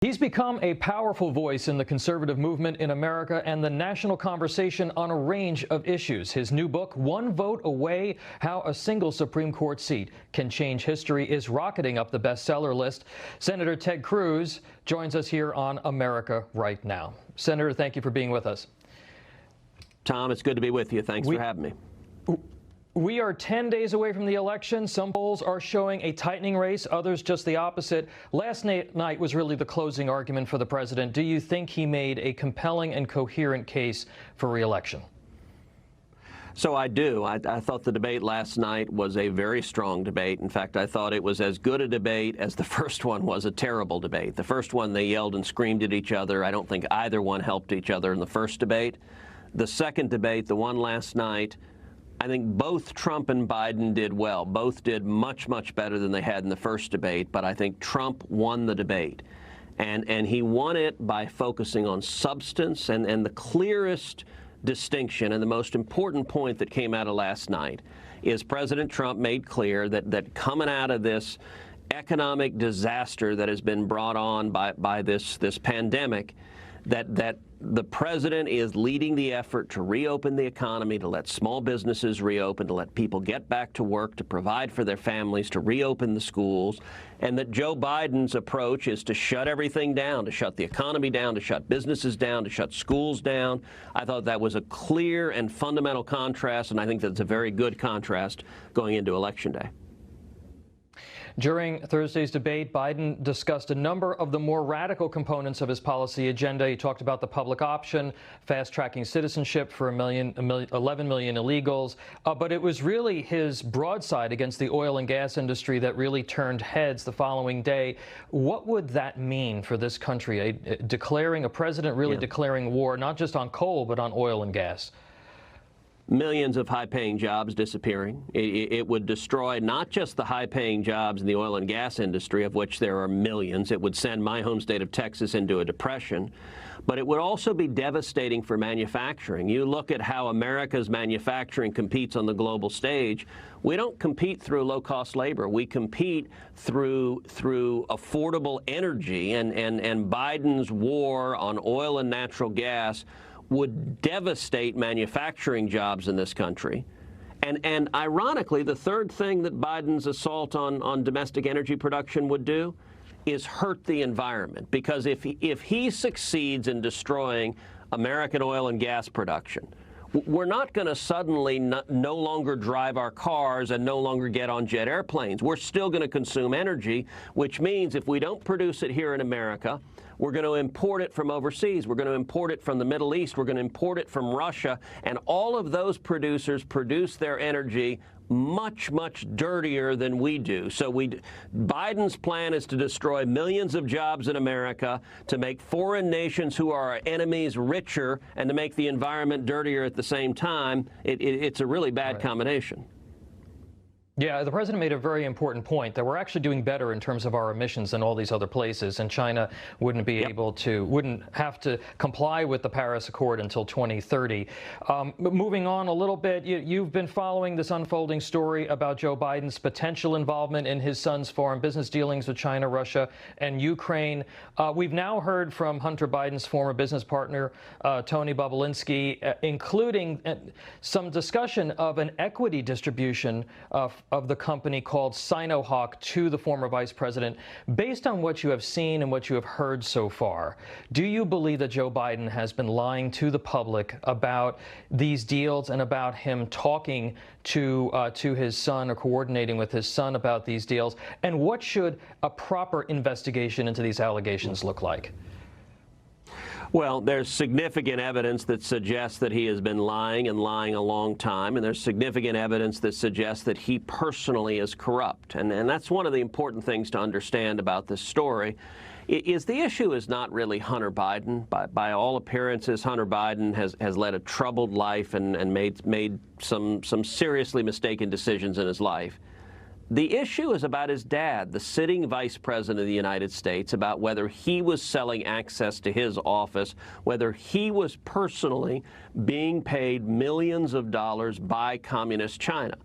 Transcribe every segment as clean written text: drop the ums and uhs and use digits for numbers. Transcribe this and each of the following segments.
He's become a powerful voice in the conservative movement in America and the national conversation on a range of issues. His new book, One Vote Away: How a Single Supreme Court Seat Can Change History, is rocketing up the bestseller list. Senator Ted Cruz joins us here on America Right Now. Senator, thank you for being with us. Tom, it's good to be with you. Thanks for having me. We are 10 days away from the election. Some polls are showing a tightening race, others just the opposite. Last night was really the closing argument for the president. Do you think he made a compelling and coherent case for re-election? So I do. I thought the debate last night was a very strong debate. In fact, I thought it was as good a debate as the first one was a terrible debate. The first one, they yelled and screamed at each other. I don't think either one helped each other in the first debate. The second debate, the one last night, I think both Trump and Biden did well. Both did much, much better than they had in the first debate, but I think Trump won the debate. And he won it by focusing on substance, and the clearest distinction and the most important point that came out of last night is President Trump made clear that coming out of this economic disaster that has been brought on by this pandemic, that the president is leading the effort to reopen the economy, to let small businesses reopen, to let people get back to work, to provide for their families, to reopen the schools, and that Joe Biden's approach is to shut everything down, to shut the economy down, to shut businesses down, to shut schools down. I thought that was a clear and fundamental contrast, and I think that's a very good contrast going into Election Day. During Thursday's debate, Biden discussed a number of the more radical components of his policy agenda. He talked about the public option, fast-tracking citizenship for 11 million illegals. But it was really his broadside against the oil and gas industry that really turned heads the following day. What would that mean for this country, a president really declaring war, not just on coal, but on oil and gas? Millions of high-paying jobs disappearing. It would destroy not just the high-paying jobs in the oil and gas industry, of which there are millions. It would send my home state of Texas into a depression. But it would also be devastating for manufacturing. You look at how America's manufacturing competes on the global stage. We don't compete through low-cost labor. We compete through affordable energy. And Biden's war on oil and natural gas would devastate manufacturing jobs in this country. And ironically, the third thing that Biden's assault on domestic energy production would do is hurt the environment. Because if he succeeds in destroying American oil and gas production, we're not going to suddenly no longer drive our cars and no longer get on jet airplanes. We're still going to consume energy, which means if we don't produce it here in America, we're going to import it from overseas. We're going to import it from the Middle East. We're going to import it from Russia. And all of those producers produce their energy much, much dirtier than we do. So Biden's plan is to destroy millions of jobs in America, to make foreign nations who are our enemies richer, and to make the environment dirtier at the same time. It's a really bad combination. Yeah, the president made a very important point that we're actually doing better in terms of our emissions than all these other places, and China wouldn't be wouldn't have to comply with the Paris Accord until 2030. Moving on a little bit, you've been following this unfolding story about Joe Biden's potential involvement in his son's foreign business dealings with China, Russia, and Ukraine. We've now heard from Hunter Biden's former business partner, Tony Bobulinski, including some discussion of an equity distribution of the company called Sinohawk to the former vice president. Based on what you have seen and what you have heard so far, do you believe that Joe Biden has been lying to the public about these deals and about him talking to his son or coordinating with his son about these deals? And what should a proper investigation into these allegations look like? Well, there's significant evidence that suggests that he has been lying and lying a long time, and there's significant evidence that suggests that he personally is corrupt. And that's one of the important things to understand about this story, is the issue is not really Hunter Biden. By all appearances, Hunter Biden has led a troubled life and made some seriously mistaken decisions in his life. The issue is about his dad, the sitting vice president of the United States, about whether he was selling access to his office, whether he was personally being paid millions of dollars by communist China.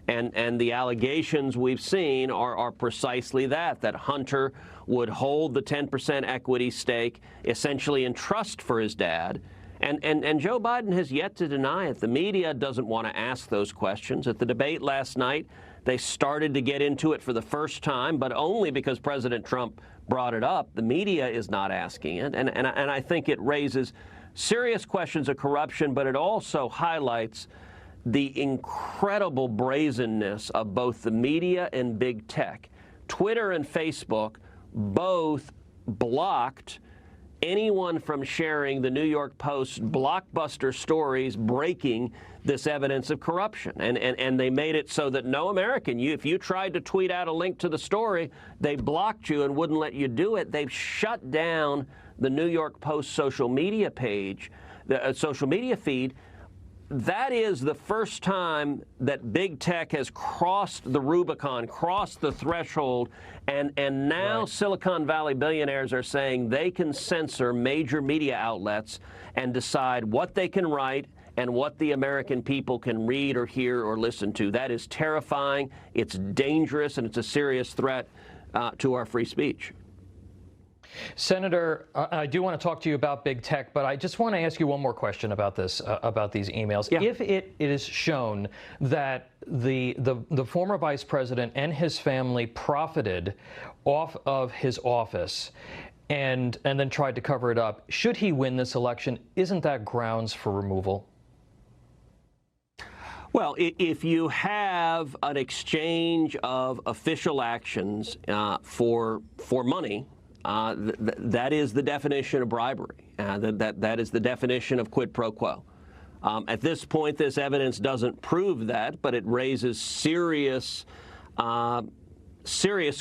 And the allegations we've seen are precisely that Hunter would hold the 10% equity stake essentially in trust for his dad. And Joe Biden has yet to deny it. The media doesn't want to ask those questions. At the debate last night, they started to get into it for the first time, but only because President Trump brought it up. The media is not asking it. And I think it raises serious questions of corruption, but it also highlights the incredible brazenness of both the media and big tech. Twitter and Facebook both blocked anyone from sharing the New York Post's blockbuster stories breaking this evidence of corruption. And they made it so that no American, if you tried to tweet out a link to the story, they blocked you and wouldn't let you do it. They've shut down the New York Post social media page, the social media feed. That is the first time that big tech has crossed the Rubicon, crossed the threshold, and now Right. Silicon Valley billionaires are saying they can censor major media outlets and decide what they can write and what the American people can read or hear or listen to. That is terrifying, it's dangerous, and it's a serious threat to our free speech. Senator, I do want to talk to you about big tech, but I just want to ask you one more question about this, about these emails. Yeah. If it is shown that the former vice president and his family profited off of his office and then tried to cover it up, should he win this election, isn't that grounds for removal? Well, if you have an exchange of official actions for money, that is the definition of bribery. That is the definition of quid pro quo. At this point, this evidence doesn't prove that, but it raises serious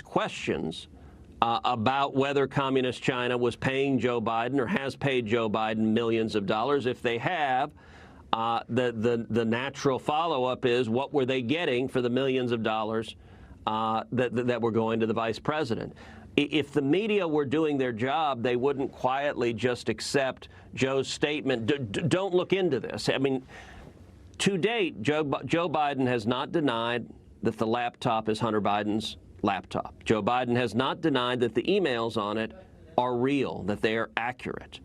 questions about whether Communist China was paying Joe Biden or has paid Joe Biden millions of dollars. If they have, the natural follow-up is, what were they getting for the millions of dollars that were going to the vice president? If the media were doing their job, they wouldn't quietly just accept Joe's statement, don't look into this. I mean, to date, Joe Biden has not denied that the laptop is Hunter Biden's laptop. Joe Biden has not denied that the emails on it are real, that they are accurate.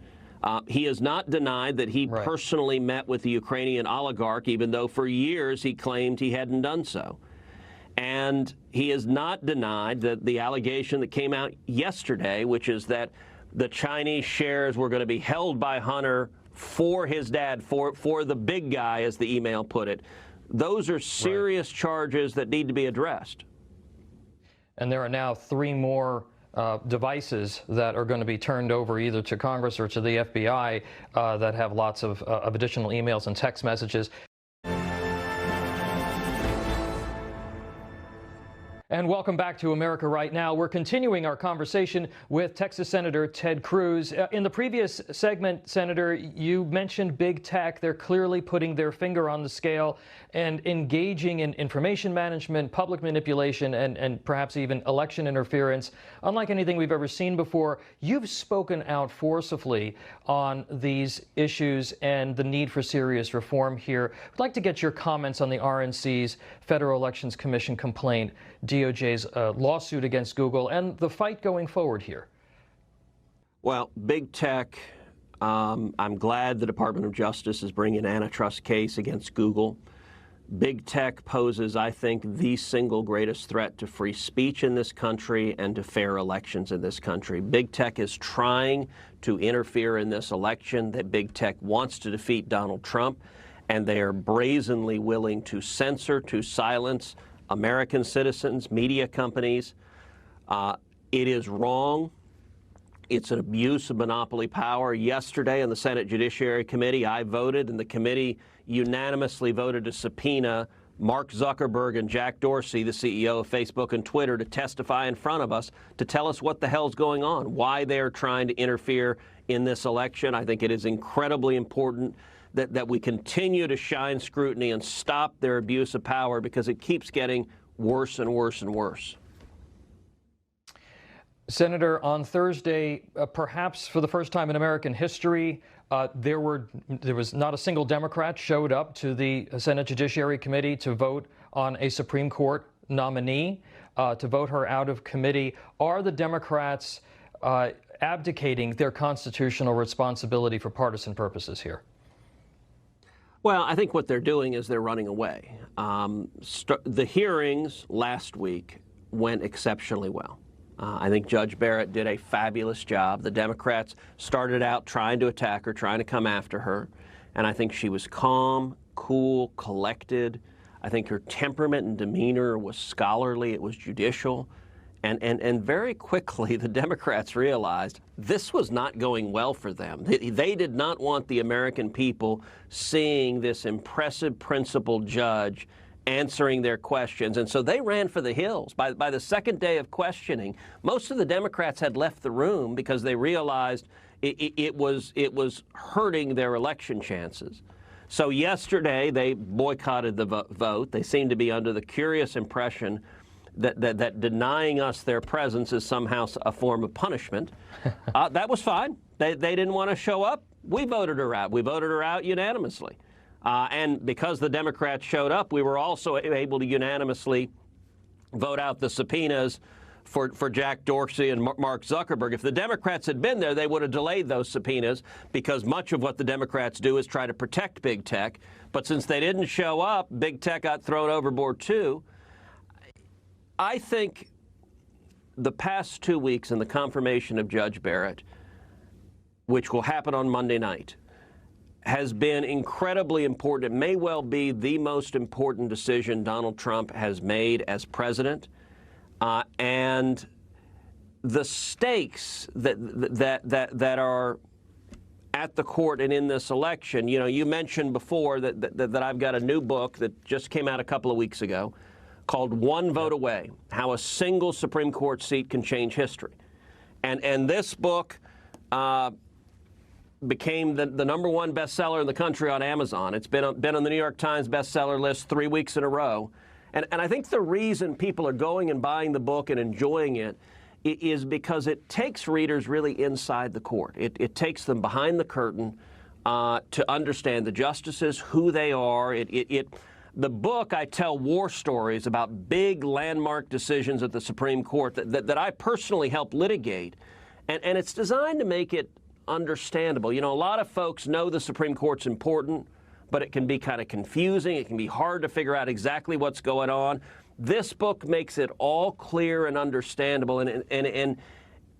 He has not denied that he personally met with the Ukrainian oligarch, even though for years he claimed he hadn't done so. And he has not denied that the allegation that came out yesterday, which is that the Chinese shares were going to be held by Hunter for his dad, for the big guy, as the email put it. Those are serious charges that need to be addressed. And there are now 3 more devices that are going to be turned over either to Congress or to the FBI that have lots of additional emails and text messages. And welcome back to America Right Now. We're continuing our conversation with Texas Senator Ted Cruz. In the previous segment, Senator, you mentioned big tech. They're clearly putting their finger on the scale and engaging in information management, public manipulation, and perhaps even election interference. Unlike anything we've ever seen before, you've spoken out forcefully on these issues and the need for serious reform here. I'd like to get your comments on the RNC's Federal Elections Commission complaint, DOJ's lawsuit against Google, and the fight going forward here. Well, big tech, I'm glad the Department of Justice is bringing an antitrust case against Google. Big tech poses, I think, the single greatest threat to free speech in this country and to fair elections in this country. Big tech is trying to interfere in this election. That big tech wants to defeat Donald Trump, and they are brazenly willing to censor, to silence American citizens, media companies. It is wrong. It's an abuse of monopoly power. Yesterday in the Senate Judiciary Committee, I voted, and the committee unanimously voted to subpoena Mark Zuckerberg and Jack Dorsey, the CEO of Facebook and Twitter, to testify in front of us to tell us what the hell's going on, why they're trying to interfere in this election. I think it is incredibly important that we continue to shine scrutiny and stop their abuse of power, because it keeps getting worse and worse and worse. Senator, on Thursday, perhaps for the first time in American history, there was not a single Democrat showed up to the Senate Judiciary Committee to vote on a Supreme Court nominee, to vote her out of committee. Are the Democrats abdicating their constitutional responsibility for partisan purposes here? Well, I think what they're doing is they're running away. The hearings last week went exceptionally well. I think Judge Barrett did a fabulous job. The Democrats started out trying to attack her, trying to come after her, and I think she was calm, cool, collected. I think her temperament and demeanor was scholarly, it was judicial, and very quickly the Democrats realized this was not going well for them. They did not want the American people seeing this impressive, principled judge answering their questions, and so they ran for the hills. By the second day of questioning, most of the Democrats had left the room because they realized it was hurting their election chances. So yesterday, they boycotted the vote. They seemed to be under the curious impression that denying us their presence is somehow a form of punishment. That was fine. They didn't want to show up. We voted her out. We voted her out unanimously. And because the Democrats showed up, we were also able to unanimously vote out the subpoenas for Jack Dorsey and Mark Zuckerberg. If the Democrats had been there, they would have delayed those subpoenas, because much of what the Democrats do is try to protect big tech. But since they didn't show up, big tech got thrown overboard too. I think the past 2 weeks and the confirmation of Judge Barrett, which will happen on Monday night, has been incredibly important. It may well be the most important decision Donald Trump has made as president. And the stakes that are at the court and in this election, you know, you mentioned before that I've got a new book that just came out a couple of weeks ago called One Vote Away: How a Single Supreme Court Seat Can Change History. And this book became the #1 bestseller in the country on Amazon. It's been on the New York Times bestseller list 3 weeks in a row. And I think the reason people are going and buying the book and enjoying it is because it takes readers really inside the court. It takes them behind the curtain to understand the justices, who they are. The book, I tell war stories about big landmark decisions at the Supreme Court that I personally helped litigate. And it's designed to make it understandable. You know, a lot of folks know the Supreme Court's important, but it can be kind of confusing. It can be hard to figure out exactly what's going on. This book makes it all clear and understandable, and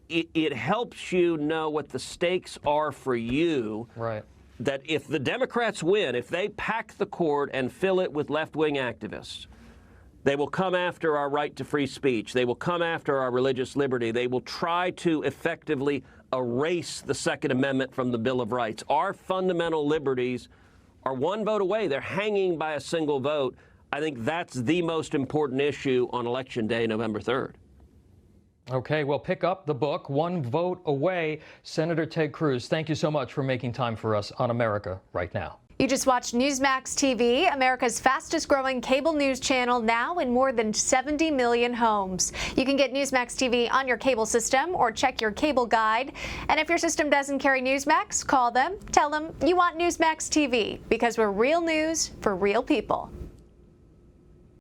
it helps you know what the stakes are for you. Right. That if the Democrats win, if they pack the court and fill it with left-wing activists, they will come after our right to free speech. They will come after our religious liberty. They will try to effectively erase the Second Amendment from the Bill of Rights. Our fundamental liberties are one vote away. They're hanging by a single vote. I think that's the most important issue on Election Day, November 3rd. Okay, well, pick up the book, One Vote Away. Senator Ted Cruz, thank you so much for making time for us on America Right Now. You just watched Newsmax TV, America's fastest growing cable news channel, now in more than 70 million homes. You can get Newsmax TV on your cable system or check your cable guide. And if your system doesn't carry Newsmax, call them, tell them you want Newsmax TV, because we're real news for real people.